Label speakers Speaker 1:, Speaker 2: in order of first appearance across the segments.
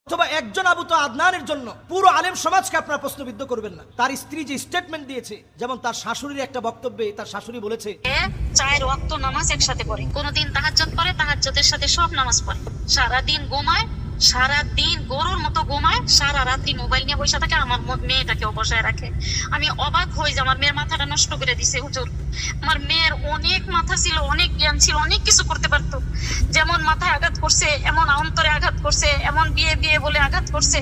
Speaker 1: অথবা একজন আবু তো আদনানের জন্য পুরো আলেম সমাজকে আপনারা প্রশ্নবিদ্ধ করবেন না। তার স্ত্রী যে স্টেটমেন্ট দিয়েছে, যেমন তার শাশুড়ির একটা বক্তব্যে তার শাশুড়ি বলেছে
Speaker 2: 4 ওয়াক্ত নামাজ একসাথে পড়ে, কোনদিন তাহাজ্জুদ পড়ে, তাহাজ্জুদের সাথে সব নামাজ পড়ে, সারাদিন ঘুমায়, সারাদিন গরুর মতো ঘুমায়, সারা রাত্রি মোবাইল নিয়ে বসে থাকে, আমার মেয়েটাকেও বসায় রাখে। আমি অবাক হই যে আমার মেয়ের মাথাটা নষ্ট করে দিছে হুজুর। আমার মেয়ের অনেক মাথা ছিল, অনেক জ্ঞান ছিল, অনেক কিছু করতে পারতো। যেমন মাথায় আঘাত করছে, এমন অন্তরে আঘাত করছে, এমন বিয়ে বিয়ে বলে আঘাত করছে,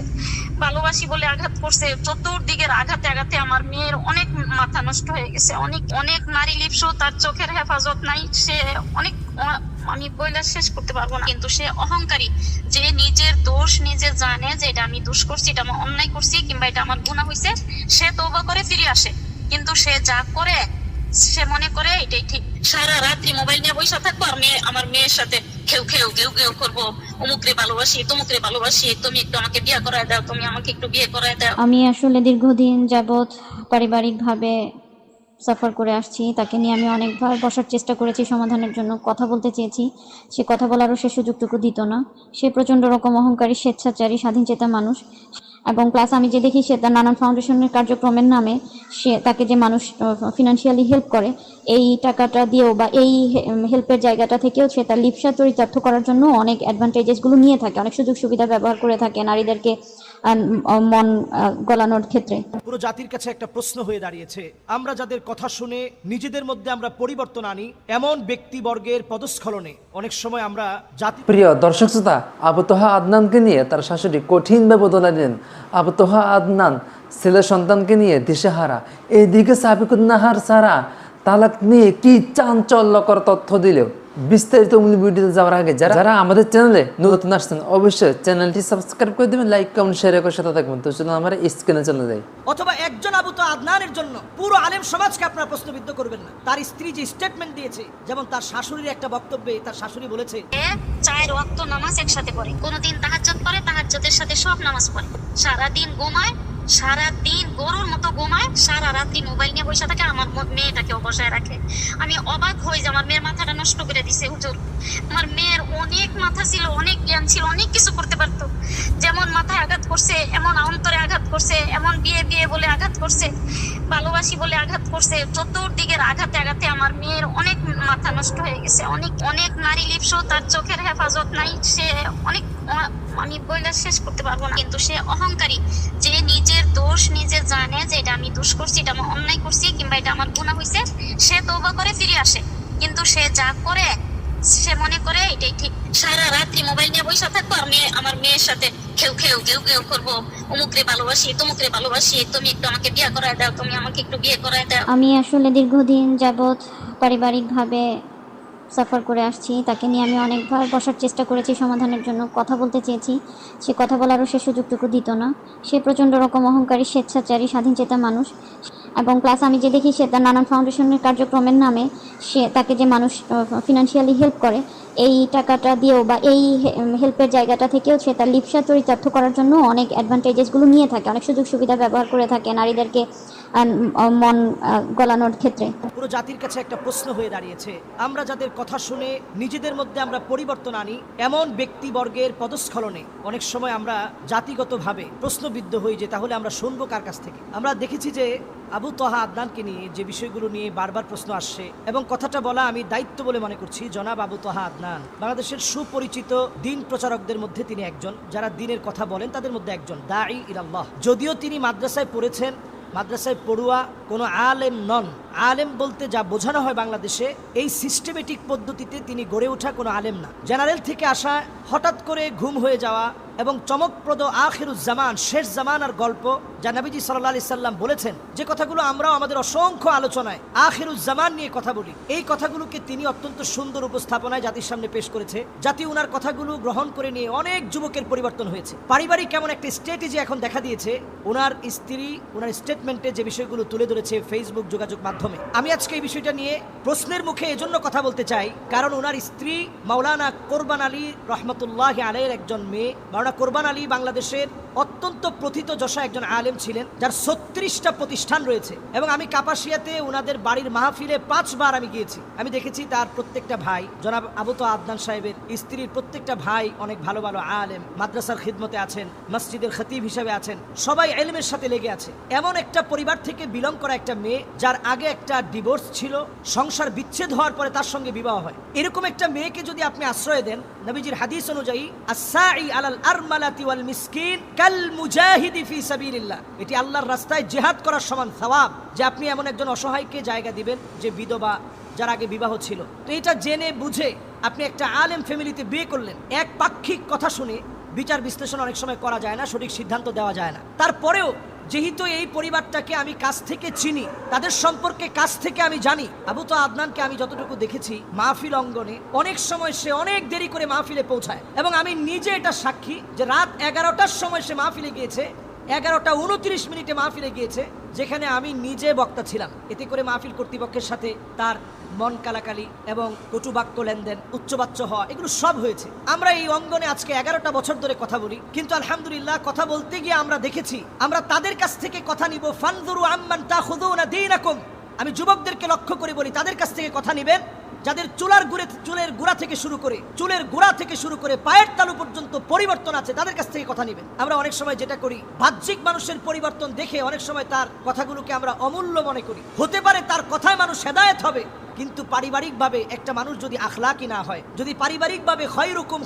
Speaker 2: ভালোবাসি বলে আঘাত করছে, চতুর্দিকের আঘাতে আঘাতে আমার মেয়ের অনেক মাথা নষ্ট হয়ে গেছে। অনেক অনেক নারী লিপ্স, তার চোখের হেফাজত নাই, সে অনেক, আমি বইলা শেষ করতে পারবো না। কিন্তু সে অহংকারী, যে নিজের দোষ নিজে জানে যে এটা আমি দোষ করছি, এটা আমি অন্যায় করছি, কিংবা এটা আমার গুনাহ হয়েছে, সে তওবা করে ফিরে আসে। কিন্তু সে যা করে সে মনে করে এটাই ঠিক। সারা রাত্রি মোবাইল নিয়ে বসে থাকবো, আর আমার মেয়ের সাথে খেউ খেউ গেউ গেউ করবো, অমুকরে ভালোবাসি, তমুকরে ভালোবাসি, তুমি একটু আমাকে বিয়ে করায় দাও, তুমি আমাকে একটু বিয়ে করায় দাও।
Speaker 3: আমি আসলে দীর্ঘদিন যাবৎ পারিবারিকভাবে সাফার করে আসছি। তাকে নিয়ে আমি অনেকবার বসার চেষ্টা করেছি, সমাধানের জন্য কথা বলতে চেয়েছি। সে কথা বলারও সে সুযোগটুকু দিত না। সে প্রচণ্ড রকম অহংকারী, স্বেচ্ছাচারী, স্বাধীনচেতা মানুষ। এবং প্লাস আমি যে দেখি সে তার নানান ফাউন্ডেশনের কার্যক্রমের নামে তাকে যে মানুষ ফিনান্সিয়ালি হেল্প করে, এই টাকাটা দিয়েও বা এই হেল্পের জায়গাটা থেকেও সে তার লিপ্সা চরিতার্থ করার জন্য অনেক অ্যাডভান্টেজেসগুলো নিয়ে থাকে, অনেক সুযোগ সুবিধা ব্যবহার করে থাকে নারীদেরকে মন গলানোর ক্ষেত্রে।
Speaker 1: পুরো জাতির কাছে একটা প্রশ্ন হয়ে দাঁড়িয়েছে, আমরা যাদের কথা শুনে নিজেদের মধ্যে আমরা পরিবর্তন আনি, এমন ব্যক্তিবর্গের পদস্খলনে অনেক সময় আমরা জাতি।
Speaker 4: প্রিয় দর্শক শ্রোতা, আবু তোহা আদনানকে নিয়ে তার শাশুড়ি কঠিন ব্যবধান দিলেন। আবু তোহা আদনান ছেলে সন্তানকে নিয়ে দিশেহারা, এইদিকে সাবিকুন নাহার সারা তালাক নিয়ে কি চাঞ্চল্যকর তথ্য দিলেও। বিস্তারিত মূল ভিডিওতে যাওয়ার আগে যারা আমাদের চ্যানেলে নতুন আসছেন, অবশ্যই চ্যানেলটি সাবস্ক্রাইব করে দেবেন, লাইক কমেন্ট শেয়ার করে সাথে থাকবেন। তো চলুন আমরা স্ক্রিনে চলে যাই।
Speaker 1: অথবা একজন আবু তো আদনানের জন্য পুরো আলেম সমাজকে আপনারা প্রশ্নবিদ্ধ করবেন না। তার স্ত্রী যে স্টেটমেন্ট দিয়েছে, যেমন তার শাশুড়ির একটা বক্তব্যে তার শাশুড়ি বলেছে
Speaker 2: 4 ওয়াক্ত নামাজ একসাথে পড়ে, কোনদিন তাহাজ্জুদ পড়ে, তাহাজ্জুদের সাথে সব নামাজ পড়ে, সারাদিন ঘুমায়, সারাদিন গরুর মতো ঘুমায়, সারা রাত্রি মোবাইল নিয়ে বসে থাকে, আমার মেয়েটাকেও বসায় রাখে। আমি অবাক হই যে আমার মেয়ের মাথাটা নষ্ট করে দিছে হুজুর। আমার মেয়ের অনেক মাথা ছিল, অনেক জ্ঞান ছিল, অনেক কিছু করতে পারতো। যেমন মাথায় আঘাত করছে, এমন অন্তরে আঘাত করছে, এমন বিয়ে বিয়ে বলে আঘাত করছে, ভালোবাসি বলে আঘাত করছে, চতুর্দিকের আঘাতে আঘাতে আমার মেয়ের অনেক মাথা নষ্ট হয়ে গেছে। অনেক অনেক নারী লিপ্স, তার চোখের হেফাজত নাই, সে অনেক, আমি বইলা শেষ করতে পারবো না। কিন্তু সে অহংকারী, যে নিজের দোষ নিজে জানে যে এটা আমি দোষ করছি, এটা আমি অন্যায় করছি, কিংবা এটা আমার গুনাহ হয়েছে, সে তওবা করে ফিরে আসে। কিন্তু সে যা করে সে মনে করে এটাই ঠিক। সারা রাত্রি মোবাইল নিয়ে বসে থাকবো, আর আমার মেয়ের সাথে খেউ খেউ গেউ গেউ করবো, অমুকরে ভালোবাসি, তমুকরে ভালোবাসি, তুমি একটু আমাকে বিয়ে করায় দাও, তুমি আমাকে একটু বিয়ে করায় দাও।
Speaker 3: আমি আসলে দীর্ঘদিন যাবৎ পারিবারিকভাবে সাফার করে আসছি। তাকে নিয়ে আমি অনেকবার বসার চেষ্টা করেছি, সমাধানের জন্য কথা বলতে চেয়েছি। সে কথা বলারও সে সুযোগটুকু দিত না। সে প্রচণ্ড রকম অহংকারী, স্বেচ্ছাচারী, স্বাধীনচেতা মানুষ। এবং প্লাস আমি যে দেখি সে তার নানান ফাউন্ডেশনের কার্যক্রমের নামে তাকে যে মানুষ ফিনান্সিয়ালি হেল্প করে, এই টাকাটা দিয়েও বা এই হেল্পের জায়গাটা থেকেও সে তার লিপ্সা চরিতার্থ করার জন্য অনেক অ্যাডভান্টেজেসগুলো নিয়ে থাকে, অনেক সুযোগ সুবিধা ব্যবহার করে থাকে নারীদেরকে মন গলানোর ক্ষেত্রে।
Speaker 1: পুরো জাতির কাছে একটা প্রশ্ন হয়ে দাঁড়িয়েছে, আমরা যাদের কথা শুনে নিজেদের মধ্যে আমরা পরিবর্তন আনি, এমন ব্যক্তিবর্গের পদস্খলনে অনেক সময় আমরা জাতিগতভাবে প্রশ্নবিদ্ধ হই যে তাহলে আমরা শুনবো কার কাছ থেকে। আমরা দেখেছি যে আবু তোহা আদনানকে নিয়ে যে বিষয়গুলো নিয়ে বারবার প্রশ্ন আসছে, এবং কথাটা বলা আমি দায়িত্ব বলে মনে করছি। জনাব আবু তোহা আদনান বাংলাদেশের সুপরিচিত দিন প্রচারকদের মধ্যে তিনি একজন, যারা দিনের কথা বলেন তাদের মধ্যে একজন, দাঈ ইলাল্লাহ। যদিও তিনি মাদ্রাসায় পড়েছেন, মাদ্রাসায় পড়ুয়া, কোনো আলেম নন। আলেম বলতে যা বোঝানো হয় বাংলাদেশে, এই সিস্টেমেটিক পদ্ধতিতে তিনি গড়ে ওঠা কোনো আলেম না। জেনারেল থেকে আসা, হঠাৎ করে ঘুম হয়ে যাওয়া, এবং চমকপ্রদ আখিরুজ্জামান, শেষ জামানার গল্প, যা নবীজি সাল্লাল্লাহু আলাইহি সাল্লাম বলেছেন, যে কথাগুলো আমরাও আমাদের অসংখ্য আলোচনায় আখিরুজ্জামান নিয়ে কথা বলি, এই কথাগুলোকে তিনি অত্যন্ত সুন্দর উপস্থাপনায় জাতির সামনে পেশ করেছে। জাতি উনার কথাগুলো গ্রহণ করে নিয়ে অনেক যুবকের পরিবর্তন হয়েছে। পারিবারিক কেমন একটা স্ট্র্যাটেজি এখন দেখা দিয়েছে, ওনার স্ত্রী ওনার স্টেটমেন্টে যে বিষয়গুলো তুলে ধরেছে করেছে ফেসবুক যোগাযোগ মাধ্যমে। আমি আজকে এই বিষয়টা নিয়ে প্রশ্নের মুখে এজন্য কথা বলতে চাই, কারণ ওনার স্ত্রী মাওলানা কোরবান আলী রহমতুল্লাহ আলাইহির একজন মেয়ে। মাওলানা কোরবান আলী বাংলাদেশের অত্যন্ত প্রথিতযশা একজন আলেম ছিলেন, যার 36টা প্রতিষ্ঠান রয়েছে, এবং আমি কাপাসিয়াতে ওনাদের বাড়ির মাহফিলে 5 বার আমি গিয়েছি। আমি দেখেছি তার প্রত্যেকটা ভাই, জনাব আবু তো আদনান সাহেবের স্ত্রীর প্রত্যেকটা ভাই অনেক ভালো ভালো আলেম, মাদ্রাসার খিদমতে আছেন, মসজিদের খতিব হিসেবে আছেন, সবাই ইলমের সাথে লেগে আছে। এমন একটা পরিবার থেকে বিলং করা একটা মেয়ে, যার আগে একটা ডিভোর্স ছিল, সংসার বিচ্ছেদ হওয়ার পরে তার সঙ্গে বিবাহ হয়। এরকম একটা মেয়েকে যদি আপনি আশ্রয় দেন, নবীজির হাদিস অনুযায়ী আস-সাঈ আলাল আরমালাতি ওয়াল মিসকিন কাল মুজাহিদি ফি সাবিলিল্লাহ, এটি আল্লাহর রাস্তায় জিহাদ করার সমান সওয়াব, যে আপনি এমন একজন অসহায়কে জায়গা দিবেন যে বিধবা, যার আগে বিবাহ ছিল। তো এটা জেনে বুঝে আপনি একটা আলেম ফ্যামিলিতে বিয়ে করলেন। এক পাক্ষিক কথা শুনে বিচার বিশ্লেষণ অনেক সময় করা যায় না, সঠিক সিদ্ধান্ত দেওয়া যায় না। তারপরেও যেহেতু এই পরিবারটাকে আমি কাছ থেকে চিনি, তাদের সম্পর্কে কাছ থেকে আমি জানি, আবু তো আদনানকে আমি যতটুকু দেখেছি মাহফিল অঙ্গনে অনেক সময় সে অনেক দেরি করে মাহফিলে পৌঁছায়, এবং আমি নিজে এটা সাক্ষী যে রাত 11টার সময় সে মাহফিলে গিয়েছে, 11:29 মাহফিলে গিয়েছে, যেখানে আমি নিজে বক্তা ছিলাম। এতে করে মাহফিল কর্তৃপক্ষের সাথে তার মন কালাকালি এবং কটুবাক্য লেনদেন, উচ্চবাচ্য হওয়া, এগুলো সব হয়েছে। আমরা এই অঙ্গনে আজকে 11টা বছর ধরে কথা বলি, কিন্তু আলহামদুলিল্লাহ কথা বলতে গিয়ে আমরা দেখেছি, আমরা তাদের কাছ থেকে কথা নিব। ফানজুরু আম্মান তাখুযুনা দীনাকুম, আমি যুবকদেরকে লক্ষ্য করে বলি, তাদের কাছ থেকে কথা নিবেন যাদের চুলের গোড়া থেকে শুরু করে পায়ের তালু পর্যন্ত পরিবর্তন আছে, তাদের কাছ থেকে কথা নেবেন। আমরা অনেক সময় যেটা করি, বাহ্যিক মানুষের পরিবর্তন দেখে অনেক সময় তার কথাগুলোকে আমরা অমূল্য মনে করি। হতে পারে তার কথায় মানুষ হেদায়েত হবে, কিন্তু পারিবারিকভাবে একটা মানুষ যদি আখলাকি না হয়, যদি পারিবারিকভাবে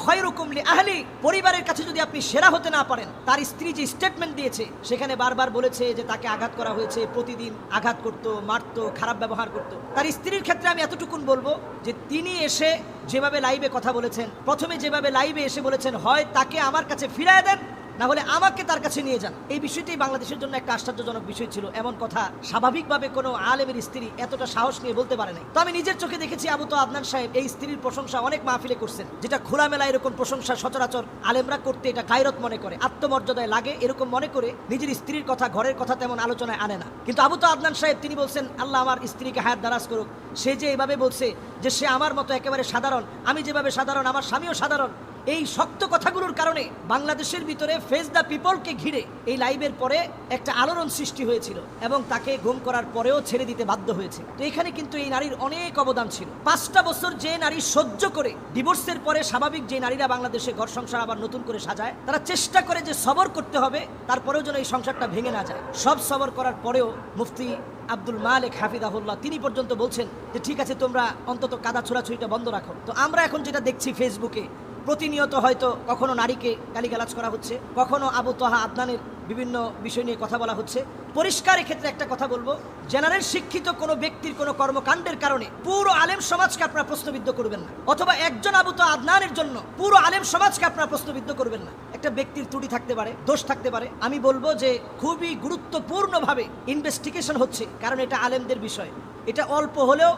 Speaker 1: খয়রুকুম লি আহলি, পরিবারের কাছে যদি আপনি সেরা হতে না পারেন। তার স্ত্রী যে স্টেটমেন্ট দিয়েছে, সেখানে বারবার বলেছে যে তাকে আঘাত করা হয়েছে, প্রতিদিন আঘাত করতো, মারতো, খারাপ ব্যবহার করতো। তার স্ত্রীর ক্ষেত্রে আমি এতটুকুন বলবো যে তিনি এসে যেভাবে লাইভে কথা বলেছেন, প্রথমে যেভাবে লাইভে এসে বলেছেন, হয় তাকে আমার কাছে ফিরিয়ে দেন, না হলে আমাকে তার কাছে নিয়ে যান। এই বিষয়টাই বাংলাদেশের জন্য একটা আশ্চর্যজনক বিষয় ছিল। এমন কথা স্বাভাবিকভাবে কোনো আলেমের স্ত্রী এতটা সাহস নিয়ে বলতে পারে নাই। তো আমি নিজের চোখে দেখেছি আবু তো আদনান সাহেব এই স্ত্রীর প্রশংসা অনেক মাহফিলে করছেন, যেটা খোলামেলা এরকম প্রশংসা সচরাচর আলেমরা করতে এটা গায়রত মনে করে, আত্মমর্যাদায় লাগে, এরকম মনে করে নিজের স্ত্রীর কথা, ঘরের কথা তেমন আলোচনায় আনে না। কিন্তু আবু তো আদনান সাহেব তিনি বলছেন, আল্লাহ আমার স্ত্রীকে হায়াত দারাজ করুক, সে যে এভাবে বলছে যে সে আমার মতো একেবারে সাধারণ, আমি যেভাবে সাধারণ আমার স্বামীও সাধারণ, এই শক্ত কথাগুলোর কারণে বাংলাদেশের ভিতরে ফেস দ্য পিপলকে ঘিরে এই লাইভের পরে একটা আলোড়ন সৃষ্টি হয়েছিল, এবং তাকে গুম করার পরেও ছেড়ে দিতে বাধ্য হয়েছে। তো এখানে কিন্তু এই নারীর অনেক অবদান ছিল। 5টা বছর যে নারী সহ্য করে, ডিভোর্সের পরে স্বাভাবিক যে নারীরা বাংলাদেশে ঘর সংসার আবার নতুন করে সাজায়, তারা চেষ্টা করে যে সবর করতে হবে, তারপরেও যেন এই সংসারটা ভেঙে না যায়। সব সবর করার পরেও মুফতি আব্দুল মালিক হাফিজাহুল্লাহ তিনি পর্যন্ত বলছেন যে ঠিক আছে, তোমরা অন্তত কাদা ছোড়াছুড়িটা বন্ধ রাখো। তো আমরা এখন যেটা দেখছি ফেসবুকে, প্রতিনিয়ত হয়তো কখনো নারীকে গালিগালাজ করা হচ্ছে, কখনো আবু তোহা আদনানের বিভিন্ন বিষয় নিয়ে কথা বলা হচ্ছে। পরিষ্কার এক্ষেত্রে একটা কথা বলবো, জেনারেল শিক্ষিত কোনো ব্যক্তির কোনো কর্মকাণ্ডের কারণে পুরো আলেম সমাজকে আপনারা প্রশ্নবিদ্ধ করবেন না, অথবা একজন আবু তোহা আদনানের জন্য পুরো আলেম সমাজকে আপনারা প্রশ্নবিদ্ধ করবেন না। একটা ব্যক্তির ত্রুটি থাকতে পারে, দোষ থাকতে পারে। আমি বলবো যে খুবই গুরুত্বপূর্ণভাবে ইনভেস্টিগেশন হচ্ছে, কারণ এটা আলেমদের বিষয়, এটা অল্প হলেও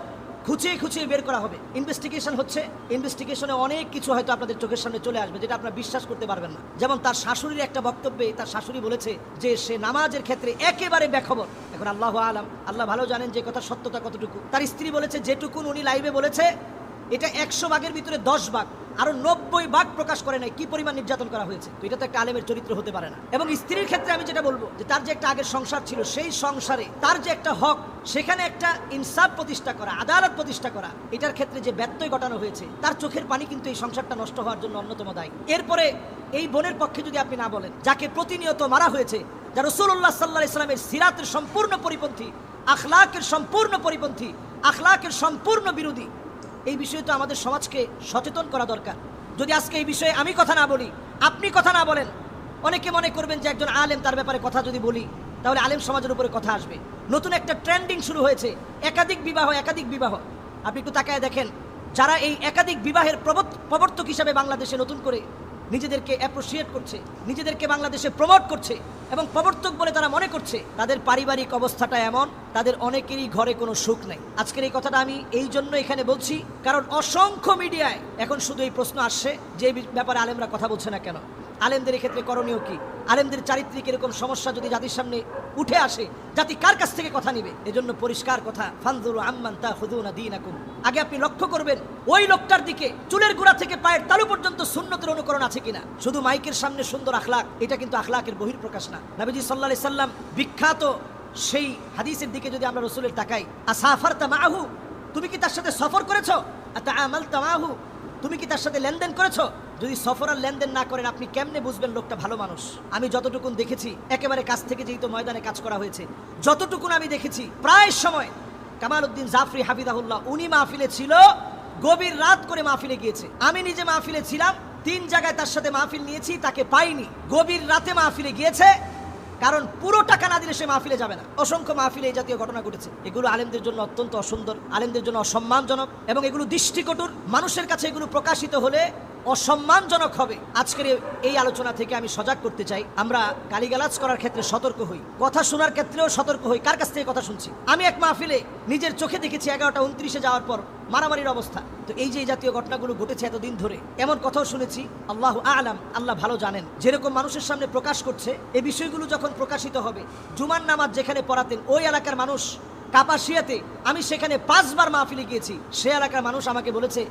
Speaker 1: খুঁচিয়ে বের করা হবে। ইনভেস্টিগেশন হচ্ছে, ইনভেস্টিগেশনে অনেক কিছু হয়তো আপনাদের চোখের সামনে চলে আসবে, যেটা আপনারা বিশ্বাস করতে পারবেন না। যেমন তার শাশুড়ির একটা বক্তব্যে তার শাশুড়ি বলেছে যে সে নামাজের ক্ষেত্রে একেবারে বেখবর। এখন আল্লাহ আলাম, আল্লাহ ভালো জানেন যে কথা সত্যতা কতটুকু। তার স্ত্রী বলেছে যেটুকুন উনি লাইভে বলেছে, এটা 100 ভাগের ভিতরে 10 ভাগ, আরো 90 ভাগ প্রকাশ করে নাই কি পরিমাণ নির্যাতন করা হয়েছে। তো এটা তো একটা আলেমের চরিত্র হতে পারে না। এবং স্ত্রীর ক্ষেত্রে আমি যেটা বলবো, যে তার যে একটা আগের সংসার ছিল, সেই সংসারে তার যে একটা হক, সেখানে একটা ইনসাফ প্রতিষ্ঠা করা, আদালত প্রতিষ্ঠা করা, এটার ক্ষেত্রে যে ব্যত্যয় ঘটানো হয়েছে, তার চোখের পানি কিন্তু এই সংসারটা নষ্ট হওয়ার জন্য অন্যতম দায়ী। এরপরে এই বোনের পক্ষে যদি আপনি না বলেন, যাকে প্রতিনিয়ত মারা হয়েছে, যা রাসূলুল্লাহ সাল্লাল্লাহু আলাইহি ওয়াসাল্লামের সিরাতের সম্পূর্ণ পরিপন্থী, আখলাকের সম্পূর্ণ পরিপন্থী, আখলাকের সম্পূর্ণ বিরোধী, এই বিষয়ে তো আমাদের সমাজকে সচেতন করা দরকার। যদি আজকে এই বিষয়ে আমি কথা না বলি, আপনি কথা না বলেন, অনেকে মনে করবেন যে একজন আলেম, তার ব্যাপারে কথা যদি বলি তাহলে আলেম সমাজের উপরে কথা আসবে। নতুন একটা ট্রেন্ডিং শুরু হয়েছে, একাধিক বিবাহ। আপনি একটু তাকায় দেখেন, যারা এই একাধিক বিবাহের প্রবর্তক হিসাবে বাংলাদেশে নতুন করে নিজেদেরকে অ্যাপ্রিশিয়েট করছে, নিজেদেরকে বাংলাদেশে প্রমোট করছে এবং প্রবর্তক বলে তারা মনে করছে, তাদের পারিবারিক অবস্থাটা এমন, তাদের অনেকেরই ঘরে কোনো সুখ নেই। আজকের এই কথাটা আমি এই জন্য এখানে বলছি, কারণ অসংখ্য মিডিয়ায় এখন শুধু এই প্রশ্ন আসছে যে এই ব্যাপারে আলেমরা কথা বলছে না কেন। আলেমদের ক্ষেত্রে করণীয় কি, আলেমদের চারিত্রিক এরকম সমস্যা যদি জাতির সামনে উঠে আসে, জাতি কার কাছ থেকে কথা নিবে? এজন্য পরিষ্কার কথা, ফানজুরু আম্মান তাখুযুনা দীনাকুম, আগে আপনি লক্ষ্য করবেন ওই লোকটার দিকে চুলের গোড়া থেকে পায়ের তালু পর্যন্ত সুন্নতের অনুকরণ আছে কিনা। শুধু মাইকের সামনে সুন্দর আখলাক, এটা কিন্তু আখলাকের বহিঃপ্রকাশ না। নবীজি সাল্লাল্লাহু আলাইহি সাল্লাম বিখ্যাত সেই হাদিসের দিকে যদি আমরা রাসূলের তাকাই, আসাফারতা মাআহু, তুমি কি তার সাথে সফর করেছো? আতাআমালতা মাআহু, তুমি কি তার সাথে লেনদেন করেছো? যদি সফর আর লেনদেন না করেন, আপনি কেমনে বুঝবেন লোকটা ভালো মানুষ? আমি যতটুকুন দেখেছি, একেবারে কাছ থেকে যেহেতু ময়দানে কাজ করা হয়েছে, যতটুকুন আমি দেখেছি, প্রায় সময় কামালউদ্দিন জাফরি হাফিজাহুল্লাহ উনি মাহফিলে ছিল, গভীর রাত করে মাহফিলে গিয়েছে। আমি নিজে মাহফিলে ছিলাম, 3 জায়গায় তার সাথে মাহফিল নিয়েছি, তাকে পাইনি। গভীর রাতে মাহফিলে গিয়েছে, কারণ পুরো টাকা না দিলে সে মাহফিলে যাবে না। অসংখ্য মাহফিলে এই জাতীয় ঘটনা ঘটেছে। এগুলো আলেমদের জন্য অত্যন্ত অসুন্দর, আলেমদের জন্য অসম্মানজনক, এবং এগুলো দৃষ্টিকটুর। মানুষের কাছে এগুলো প্রকাশিত হলে অসম্মানজনক হবে। আজকের এই আলোচনা থেকে আমি সজাগ করতে চাই, আমরা গালিগালাজ করার ক্ষেত্রে সতর্ক হই, কথা শোনার ক্ষেত্রেও সতর্ক হই। কার কাছ থেকে কথা শুনছি? আমি এক মাহফিলে নিজের চোখে দেখেছি 11:29 যাওয়ার পর মারামারির অবস্থা। তো এই যে এই জাতীয় ঘটনাগুলো ঘটেছে এতদিন ধরে, এমন কথাও শুনেছি, আল্লাহু আ'লাম, আল্লাহ ভালো জানেন। যেরকম মানুষের সামনে প্রকাশ করছে, এই বিষয়গুলো যখন প্রকাশিত হবে, জুমার নামাজ যেখানে পড়াতেন ওই এলাকার মানুষ কাপাসিয়াতে, আমি সেখানে 5 বার মাহফিলে গিয়েছি, সে এলাকার মানুষ আমাকে বলেছে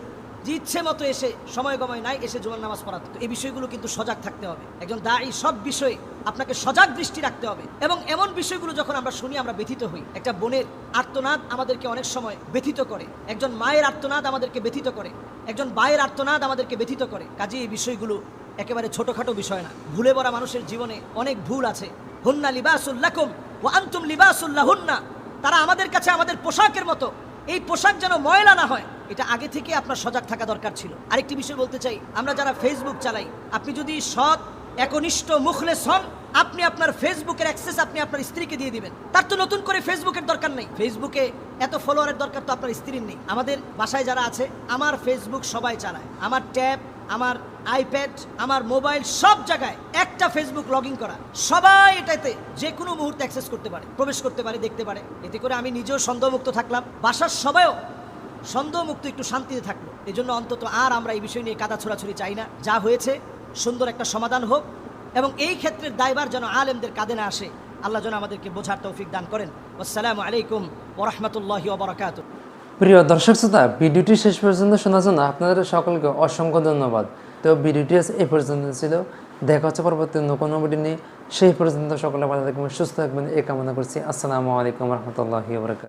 Speaker 1: যে ইচ্ছে মতো এসে, সময় গময় নাই, এসে জুমার নামাজ পড়াতো। তো এই বিষয়গুলো কিন্তু সজাগ থাকতে হবে। একজন দায়ী সব বিষয়ে আপনাকে সজাগ দৃষ্টি রাখতে হবে। এবং এমন বিষয়গুলো যখন আমরা শুনি, আমরা ব্যথিত হই। একটা বোনের আর্তনাদ আমাদেরকে অনেক সময় ব্যথিত করে, একজন মায়ের আর্তনাদ আমাদেরকে ব্যথিত করে, একজন ভাইয়ের আর্তনাদ আমাদেরকে ব্যথিত করে। কাজে এই বিষয়গুলো একেবারে ছোটখাটো বিষয় না। ভুলে ভরা মানুষের জীবনে অনেক ভুল আছে। হুন্না লিবাসুল লাকুম ওয়া আনতুম লিবাসুল লাহুন্না, তারা আমাদের কাছে আমাদের পোশাকের মতো। এই পোশাক যেন ময়লা না হয়, এটা আগে থেকে আপনার সজাগ থাকা দরকার ছিল। আরেকটি বিষয় বলতে চাই, আমরা যারা ফেসবুক চালাই, আপনি যদি সৎ একনিষ্ঠ মুখলেস হন, আপনি আপনার ফেসবুকের অ্যাক্সেস আপনি আপনার স্ত্রীকে দিয়ে দিবেন। তার তো নতুন করে ফেসবুকের দরকার নেই, ফেসবুকে এত ফলোয়ারের দরকার তো আপনার স্ত্রীর নেই। আমাদের বাসায় যারা আছে, আমার ফেসবুক সবাই চালায়, আমার ট্যাব, আমার আইপ্যাড, আমার মোবাইল, সব জায়গায় একটা ফেসবুক লগ ইন করা। সবাই এটাতে যে কোনো মুহূর্তে অ্যাক্সেস করতে পারে, প্রবেশ করতে পারে, দেখতে পারে। এতে করে আমি নিজেও সন্দেহমুক্ত থাকলাম, বাসার সবাইও সন্দেহমুক্ত, একটু শান্তিতে থাকলো। এই জন্য অন্তত আর আমরা এই বিষয় নিয়ে কাদা ছোড়াছুড়ি চাই না। যা হয়েছে সুন্দর একটা সমাধান হোক, এবং এই ক্ষেত্রের দায়ভার যেন আলেমদের কাঁধে না আসে। আল্লাহ যেন আমাদেরকে বোঝার তৌফিক দান করেন। আসসালামু আলাইকুম ওয়া রাহমাতুল্লাহি ওয়া বারাকাতুহু।
Speaker 4: প্রিয় দর্শক শ্রোতা, ভিডিওটি শেষ পর্যন্ত শোনার জন্য আপনাদের সকলকে অসংখ্য ধন্যবাদ। তো ভিডিওটি এই পর্যন্ত ছিল, দেখা হচ্ছে পরবর্তী অন্য কোনো ভিডিও নিয়ে। সেই পর্যন্ত সকলে ভালো থাকবেন, সুস্থ থাকবেন, এই কামনা করছি। আসসালামু আলাইকুম ওয়া রাহমাতুল্লাহি ওয়া বারাকাতুহু।